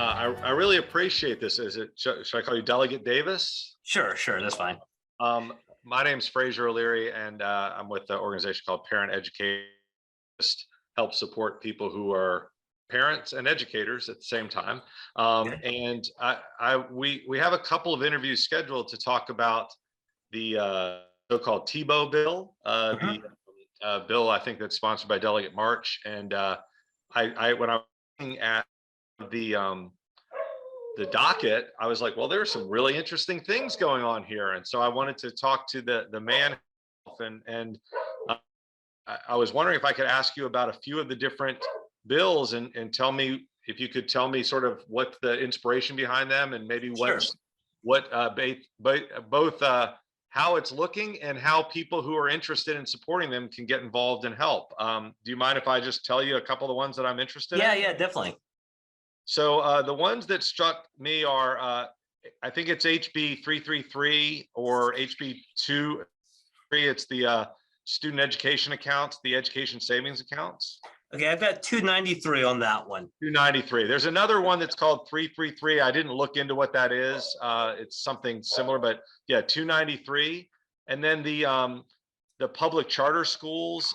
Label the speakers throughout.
Speaker 1: I really appreciate this. Should I call you Delegate Davis?
Speaker 2: Sure, that's fine.
Speaker 1: Um, my name's Fraser O'Leary, and I'm with the organization called Parent-Educator. Just help support people who are parents and educators at the same time.
Speaker 2: Okay.
Speaker 1: We have a couple of interviews scheduled to talk about the so-called Tebow Bill, the
Speaker 2: Mhm.
Speaker 1: bill I think that's sponsored by Delegate March. And when I was looking at the the docket, I was like, well, there's some really interesting things going on here. And so I wanted to talk to the man and uh, I was wondering if I could ask you about a few of the different bills and tell me if you could tell me sort of what the inspiration behind them and maybe
Speaker 2: Sure.
Speaker 1: both how it's looking and how people who are interested in supporting them can get involved and help. Do you mind if I just tell you a couple of the ones that I'm interested
Speaker 2: Yeah,
Speaker 1: in?
Speaker 2: yeah, definitely.
Speaker 1: So the ones that struck me are, I think it's HB 333 or HB 2. It's the student education accounts, the education savings accounts.
Speaker 2: Okay, I've got 293 on that one.
Speaker 1: 293. There's another one that's called 333. I didn't look into what that is. It's something similar, but yeah, 293. And then the public charter schools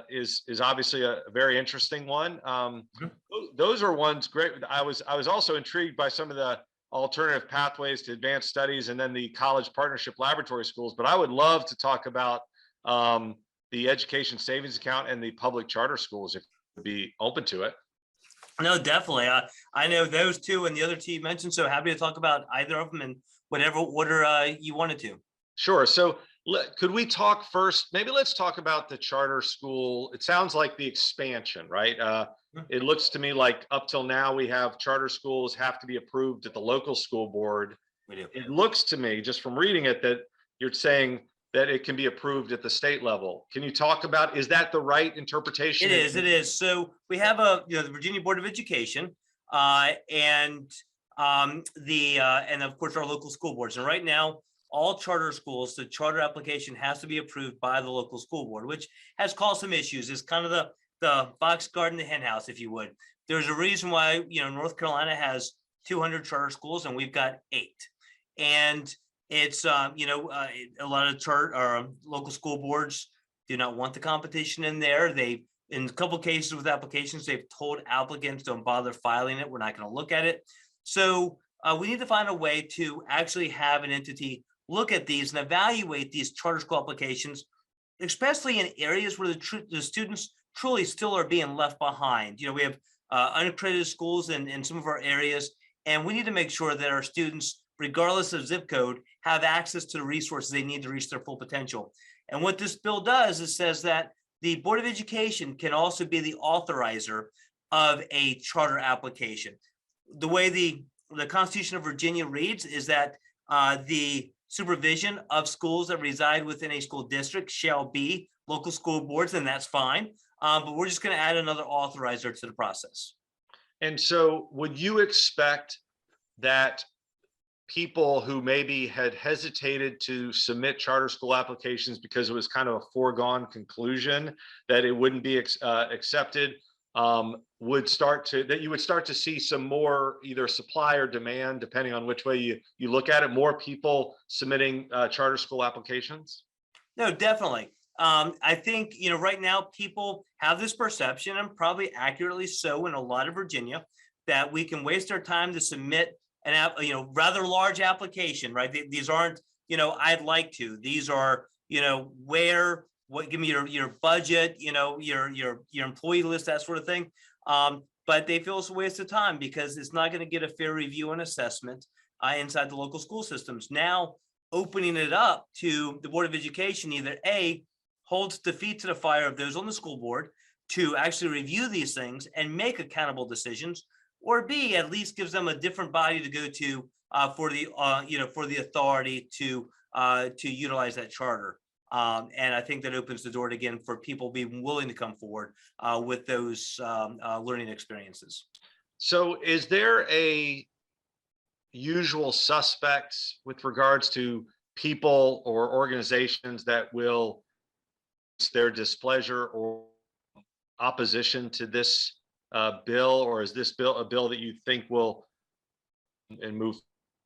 Speaker 1: is obviously a very interesting one.
Speaker 2: Mhm.
Speaker 1: Those are ones great. I was also intrigued by some of the alternative pathways to advanced studies and then the college partnership laboratory schools. But I would love to talk about the education savings account and the public charter schools if you'd be open to it.
Speaker 2: No, definitely. I know those two and the other two you mentioned, so happy to talk about either of them in whatever order you wanted to.
Speaker 1: Sure. So could we talk first? Maybe let's talk about the charter school. It sounds like the expansion, right?
Speaker 2: Mhm.
Speaker 1: It looks to me like up till now we have charter schools have to be approved at the local school board.
Speaker 2: We do.
Speaker 1: It looks to me, just from reading it, that you're saying that it can be approved at the state level. Can you talk about, is that the right interpretation?
Speaker 2: It is. So we have the Virginia Board of Education, and and of course our local school boards. And right now, all charter schools, the charter application has to be approved by the local school board, which has caused some issues. It's kind of the box garden, the hen house, if you would. There's a reason why North Carolina has 200 charter schools and we've got 8, and it's a lot of local school boards do not want the competition in there. They, in a couple of cases with applications, they've told applicants don't bother filing it. We're not going to look at it. So we need to find a way to actually have an entity look at these and evaluate these charter school applications, especially in areas where the students truly still are being left behind. We have unaccredited schools in some of our areas, and we need to make sure that our students, regardless of zip code, have access to the resources they need to reach their full potential. And what this bill does is says that the Board of Education can also be the authorizer of a charter application. The way the Constitution of Virginia reads is that the supervision of schools that reside within a school district shall be local school boards, and that's fine. But we're just going to add another authorizer to the process.
Speaker 1: And so would you expect that people who maybe had hesitated to submit charter school applications because it was kind of a foregone conclusion that it wouldn't be accepted, you would start to see some more either supply or demand, depending on which way you look at it, more people submitting charter school applications?
Speaker 2: No, definitely. I think, right now people have this perception, and probably accurately so in a lot of Virginia, that we can waste our time to submit an rather large application, right? These aren't, I'd like to. These are, give me your budget, your employee list, that sort of thing. But they feel it's a waste of time because it's not going to get a fair review and assessment inside the local school systems. Now, opening it up to the Board of Education, either A, holds the feet to the fire of those on the school board to actually review these things and make accountable decisions, or B, at least gives them a different body to go to for the authority to utilize that charter. And I think that opens the door again for people being willing to come forward with those learning experiences.
Speaker 1: So is there a usual suspects with regards to people or organizations that will their displeasure or opposition to this bill, or is this bill a bill that you think will and move?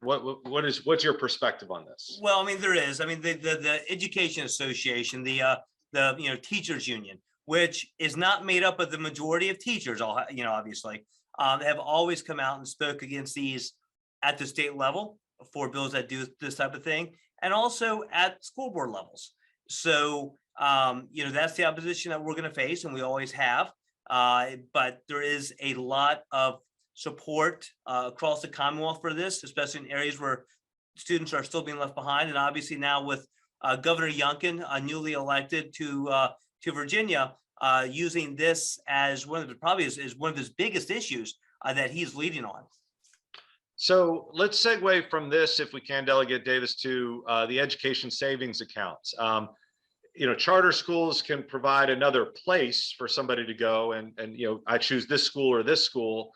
Speaker 1: What's your perspective on this?
Speaker 2: Well, I mean, there is. I mean, the Education Association, the teachers union, which is not made up of the majority of teachers, obviously, have always come out and spoke against these at the state level for bills that do this type of thing, and also at school board levels. So, that's the opposition that we're going to face, and we always have. But there is a lot of support across the Commonwealth for this, especially in areas where students are still being left behind. And obviously now with Governor Youngkin, newly elected to Virginia, using this as one of his biggest issues that he's leading on.
Speaker 1: So let's segue from this, if we can, Delegate Davis, to the education savings accounts. Charter schools can provide another place for somebody to go, and I choose this school or this school.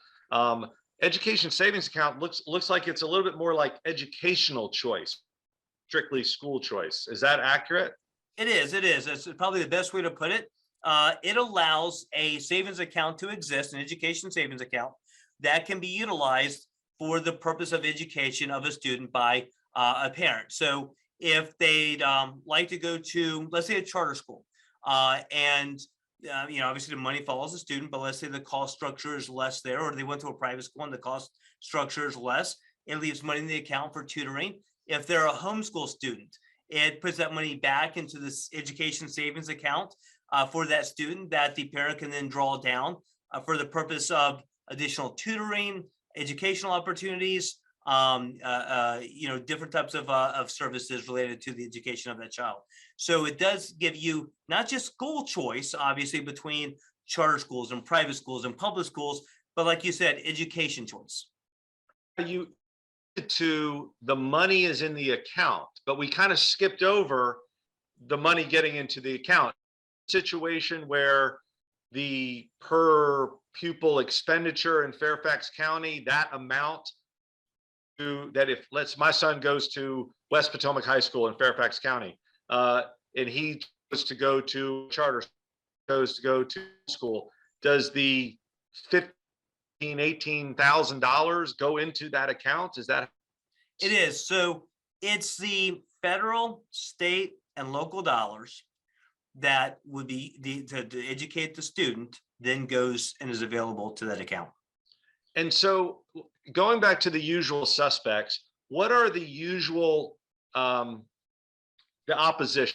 Speaker 1: Education savings account looks like it's a little bit more like educational choice, strictly school choice. Is that accurate?
Speaker 2: It is. That's probably the best way to put it. It allows a savings account to exist, an education savings account that can be utilized for the purpose of education of a student by a parent. So if they'd like to go to, let's say, a charter school, and obviously the money follows the student, but let's say the cost structure is less there, or they went to a private school and the cost structure is less, it leaves money in the account for tutoring. If they're a homeschool student, it puts that money back into this education savings account for that student that the parent can then draw down for the purpose of additional tutoring, educational opportunities, different types of services related to the education of that child. So it does give you not just school choice, obviously, between charter schools and private schools and public schools, but like you said, education choice.
Speaker 1: The money is in the account, but we kind of skipped over the money getting into the account. Situation where the per pupil expenditure in Fairfax County, that amount that if my son goes to West Potomac High School in Fairfax County, and he goes to go to charter, goes to go to school, does the $18,000 go into that account? Is that?
Speaker 2: It is. So it's the federal, state, and local dollars that would be to educate the student, then goes and is available to that account.
Speaker 1: And so going back to the usual suspects, what are the usual, the opposition,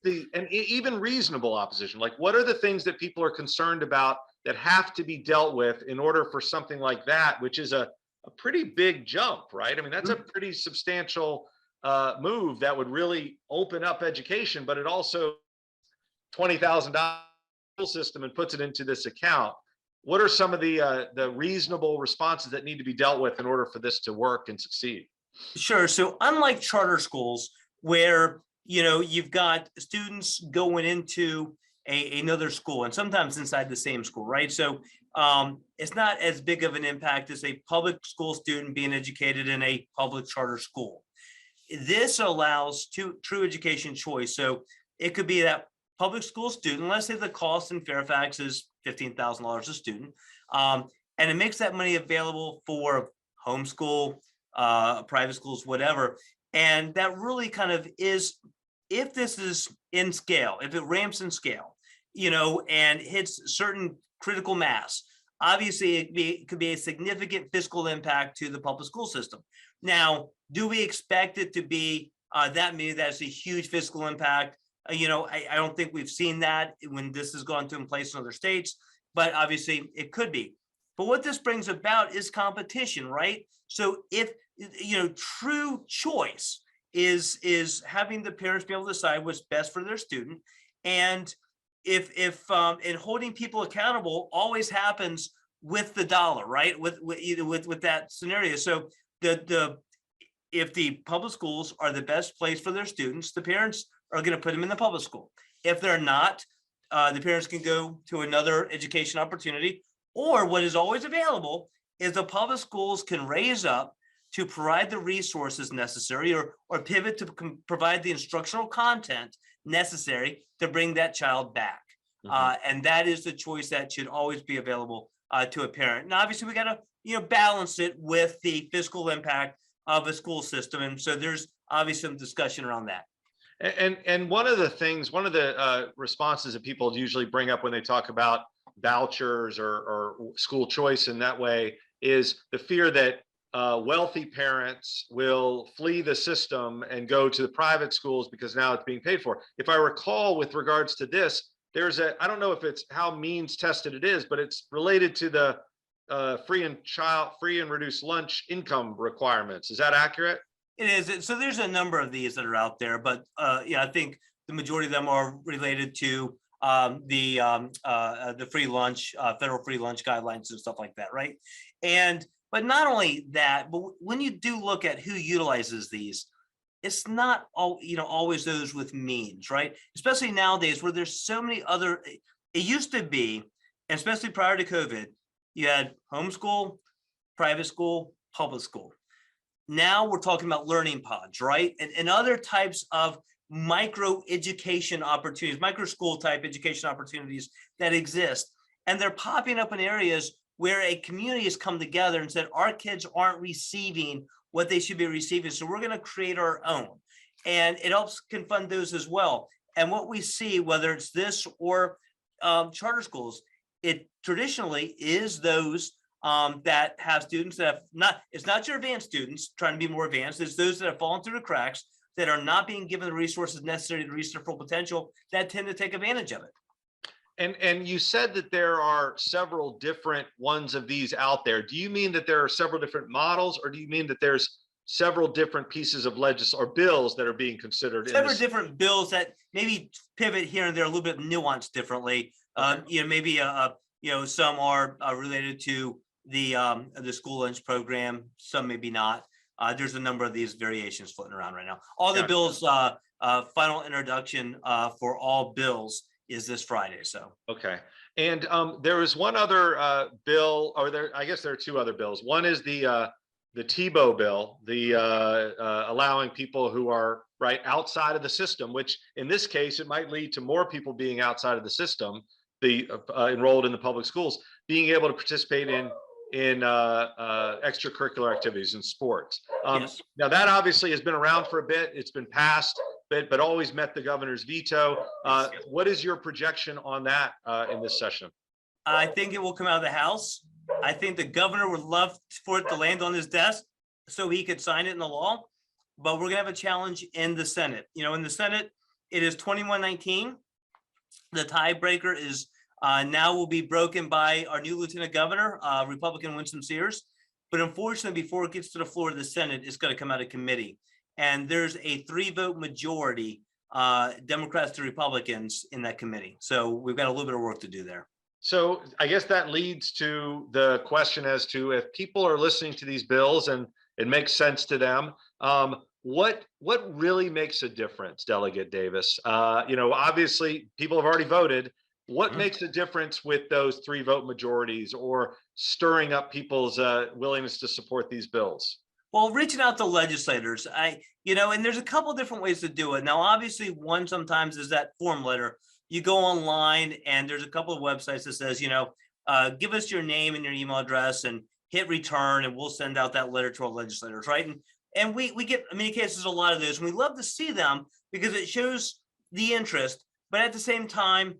Speaker 1: and even reasonable opposition? Like, what are the things that people are concerned about that have to be dealt with in order for something like that, which is a pretty big jump, right? I mean, that's a pretty substantial move that would really open up education, but it also $20,000 system and puts it into this account. What are some of the reasonable responses that need to be dealt with in order for this to work and succeed?
Speaker 2: Sure. So unlike charter schools, where you've got students going into another school and sometimes inside the same school, right? So it's not as big of an impact as a public school student being educated in a public charter school. This allows true education choice. So it could be that public school student, let's say the cost in Fairfax is $15,000 a student, and it makes that money available for homeschool, private schools, whatever. And that really kind of is, if this is in scale, if it ramps in scale, and hits certain critical mass, obviously it could be a significant fiscal impact to the public school system. Now, do we expect it to be that many? That's a huge fiscal impact. I don't think we've seen that when this has gone in place in other states, but obviously it could be. But what this brings about is competition, right? So if, true choice is having the parents be able to decide what's best for their student. And if and holding people accountable always happens with the dollar, right? With that scenario. So if the public schools are the best place for their students, the parents are going to put them in the public school. If they're not, the parents can go to another education opportunity, or what is always available is the public schools can raise up to provide the resources necessary or pivot to provide the instructional content necessary to bring that child back. And that is the choice that should always be available to a parent. And obviously we got to balance it with the fiscal impact of a school system. And so there's obviously some discussion around that.
Speaker 1: And one of the responses that people usually bring up when they talk about vouchers or school choice in that way is the fear that wealthy parents will flee the system and go to the private schools because now it's being paid for. If I recall, with regards to this, I don't know if it's how means tested it is, but it's related to the free and reduced lunch income requirements. Is that accurate?
Speaker 2: It is. So there's a number of these that are out there, but I think the majority of them are related to the free lunch, federal free lunch guidelines and stuff like that, right? But not only that, but when you do look at who utilizes these, it's not always those with means, right? Especially nowadays where there's so many other. It used to be, and especially prior to COVID, you had homeschool, private school, public school. Now we're talking about learning pods, right? And other types of micro education opportunities, micro school type education opportunities that exist. And they're popping up in areas where a community has come together and said, our kids aren't receiving what they should be receiving. So we're going to create our own. And it helps can fund those as well. And what we see, whether it's this or charter schools, it traditionally is those that have students that have it's not your advanced students trying to be more advanced, it's those that have fallen through the cracks that are not being given the resources necessary to reach their full potential that tend to take advantage of it.
Speaker 1: And you said that there are several different ones of these out there. Do you mean that there are several different models, or do you mean that there's several different pieces of or bills that are being considered?
Speaker 2: Several different bills that maybe pivot here and there a little bit nuanced differently. Okay. Maybe some are related to the school lunch program, some maybe not. There's a number of these variations floating around right now. All the bills, final introduction for all bills is this Friday. So
Speaker 1: okay. And there was one other bill, I guess there are two other bills. One is the Tebow Bill, allowing people who are right outside of the system, which in this case it might lead to more people being outside of the system, enrolled in the public schools, being able to participate in extracurricular activities and sports.
Speaker 2: Yes.
Speaker 1: Now that obviously has been around for a bit. It's been passed, but always met the governor's veto. What is your projection on that in this session?
Speaker 2: I think it will come out of the House. I think the governor would love for it to land on his desk so he could sign it in the law, but we're gonna have a challenge in the Senate. In the Senate, it is 21-19. The tiebreaker is now will be broken by our new Lieutenant Governor, Republican Winsome Sears. But unfortunately, before it gets to the floor of the Senate, it's going to come out of committee. And there's a 3-vote majority, Democrats to Republicans in that committee. So we've got a little bit of work to do there.
Speaker 1: So I guess that leads to the question as to if people are listening to these bills and it makes sense to them, what really makes a difference, Delegate Davis? Obviously people have already voted. What makes a difference with those 3-vote majorities or stirring up people's willingness to support these bills?
Speaker 2: Well, reaching out to legislators, and there's a couple of different ways to do it. Now, obviously, one sometimes is that form letter. You go online and there's a couple of websites that says, give us your name and your email address and hit return, and we'll send out that letter to our legislators, right? And we get, in many cases, a lot of those, and we love to see them because it shows the interest, but at the same time,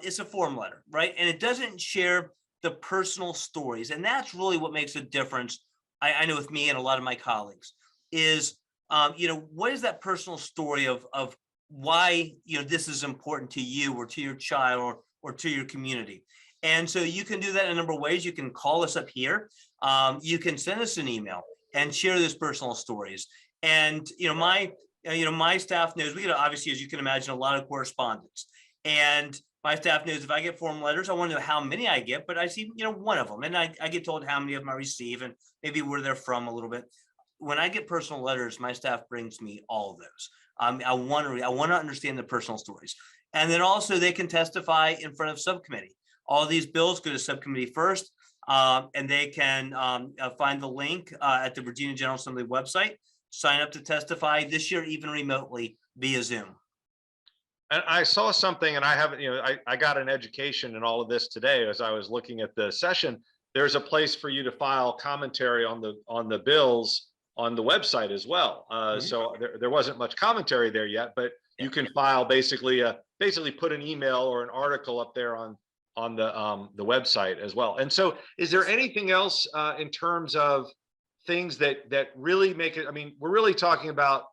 Speaker 2: it's a form letter, right? And it doesn't share the personal stories. And that's really what makes a difference. I know with me and a lot of my colleagues is, what is that personal story of why, this is important to you or to your child or to your community. And so you can do that in a number of ways. You can call us up here. You can send us an email and share those personal stories. And, my staff knows we get, obviously, as you can imagine, a lot of correspondence. And my staff knows if I get form letters, I want to know how many I get, but I see, one of them, and I get told how many of them I receive and maybe where they're from a little bit. When I get personal letters, my staff brings me all of those. I want to understand the personal stories. And then also they can testify in front of subcommittee. All these bills go to subcommittee first, and they can find the link at the Virginia General Assembly website, sign up to testify this year, even remotely via Zoom.
Speaker 1: And I saw something, and I haven't, I got an education in all of this today as I was looking at the session. there's a place for you to file commentary on the bills on the website as well. So there wasn't much commentary there yet, but you can file basically put an email or an article up there on the website as well. And so, is there anything else in terms of things that really make it? I mean, we're really talking about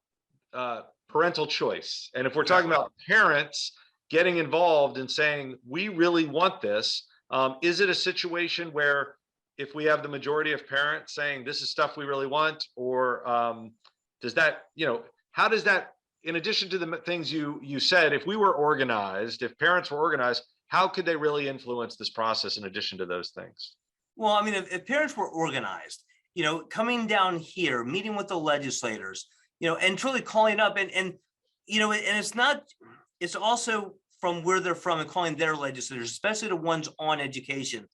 Speaker 1: parental choice, and if we're talking about parents getting involved and saying we really want this, is it a situation where if we have the majority of parents saying this is stuff we really want, or does that, how does that, in addition to the things you said, if we were organized, if parents were organized, how could they really influence this process in addition to those things?
Speaker 2: Well, I mean, if parents were organized, coming down here, meeting with the legislators, and truly calling up and it's also from where they're from and calling their legislators, especially the ones on education.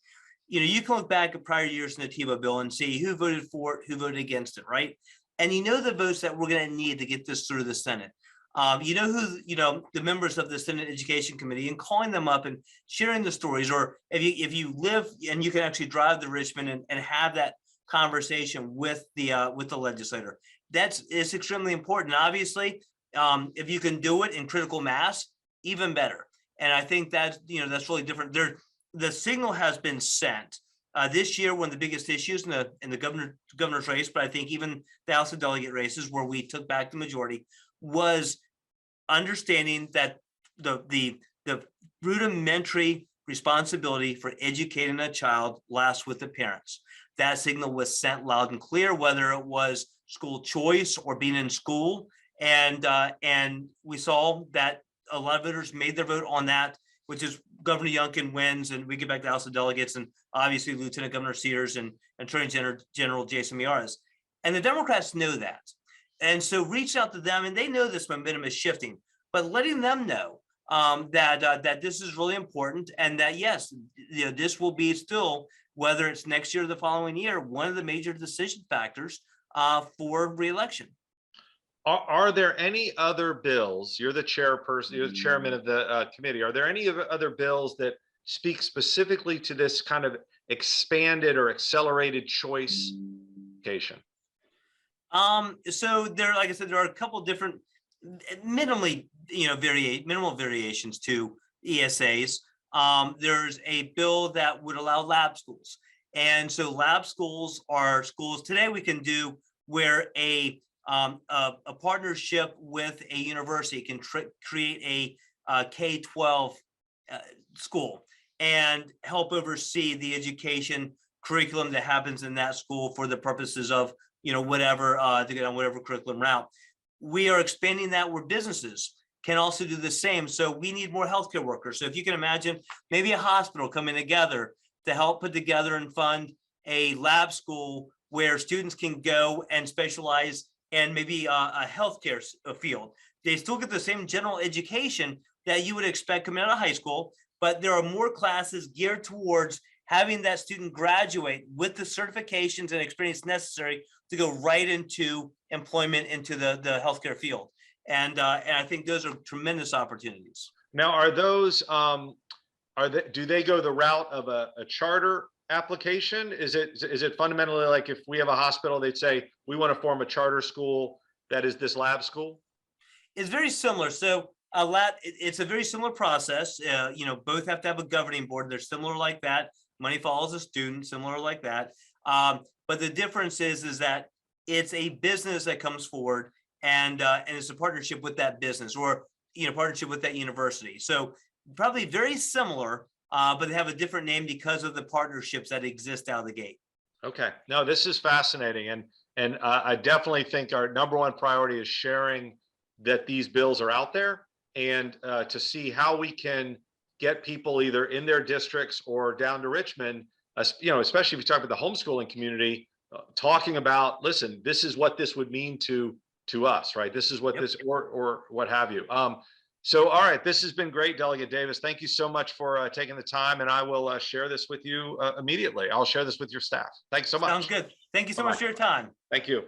Speaker 2: You can look back at prior years in the Tebow Bill and see who voted for it, who voted against it, right? And the votes that we're going to need to get this through the Senate. The members of the Senate Education Committee, and calling them up and sharing the stories, or if you live and you can actually drive to Richmond and have that conversation with the legislator, it's extremely important. Obviously, if you can do it in critical mass, even better. And I think that's really different. The signal has been sent. This year, one of the biggest issues in the governor's race, but I think even the House of Delegate races where we took back the majority, was understanding that the rudimentary responsibility for educating a child lasts with the parents. That signal was sent loud and clear, whether it was school choice or being in school, and we saw that a lot of voters made their vote on that, which is Governor Youngkin wins, and we get back to the House of Delegates, and obviously Lieutenant Governor Sears and Attorney General Jason Miyares. And the Democrats know that. And so reach out to them, and they know this momentum is shifting, but letting them know that this is really important, and that, yes, this will be still, whether it's next year or the following year, one of the major decision factors for reelection.
Speaker 1: Are there any other bills? You're the chairperson, you're the chairman of the committee. Are there any other bills that speak specifically to this kind of expanded or accelerated choice education?
Speaker 2: So there, like I said, there are a couple different minimal variations to ESAs. There's a bill that would allow lab schools. And so lab schools are schools today we can do where a partnership with a university can create a K-12 school and help oversee the education curriculum that happens in that school for the purposes of whatever to get on whatever curriculum route. We are expanding that where businesses can also do the same. So we need more healthcare workers. So if you can imagine maybe a hospital coming together to help put together and fund a lab school where students can go and specialize in maybe a healthcare field. They still get the same general education that you would expect coming out of high school, but there are more classes geared towards having that student graduate with the certifications and experience necessary to go right into employment into the healthcare field. And I think those are tremendous opportunities.
Speaker 1: Now, are those, do they go the route of a charter application? Is it fundamentally like if we have a hospital, they'd say, we want to form a charter school that is this lab school?
Speaker 2: It's very similar. So it's a very similar process. Both have to have a governing board. They're similar like that. Money follows a student, similar like that. But the difference is that it's a business that comes forward and it's a partnership with that business or partnership with that university. So probably very similar, but they have a different name because of the partnerships that exist out of the gate.
Speaker 1: Okay, no, this is fascinating, and I definitely think our number one priority is sharing that these bills are out there, and to see how we can get people either in their districts or down to Richmond, especially if you talk about the homeschooling community, talking about, listen, this is what this would mean to us, right? This is what this or what have you. So, all right, this has been great, Delegate Davis. Thank you so much for taking the time, and I will share this with you immediately. I'll share this with your staff. Thanks so much.
Speaker 2: Sounds good. Thank you so much for your time.
Speaker 1: Thank you.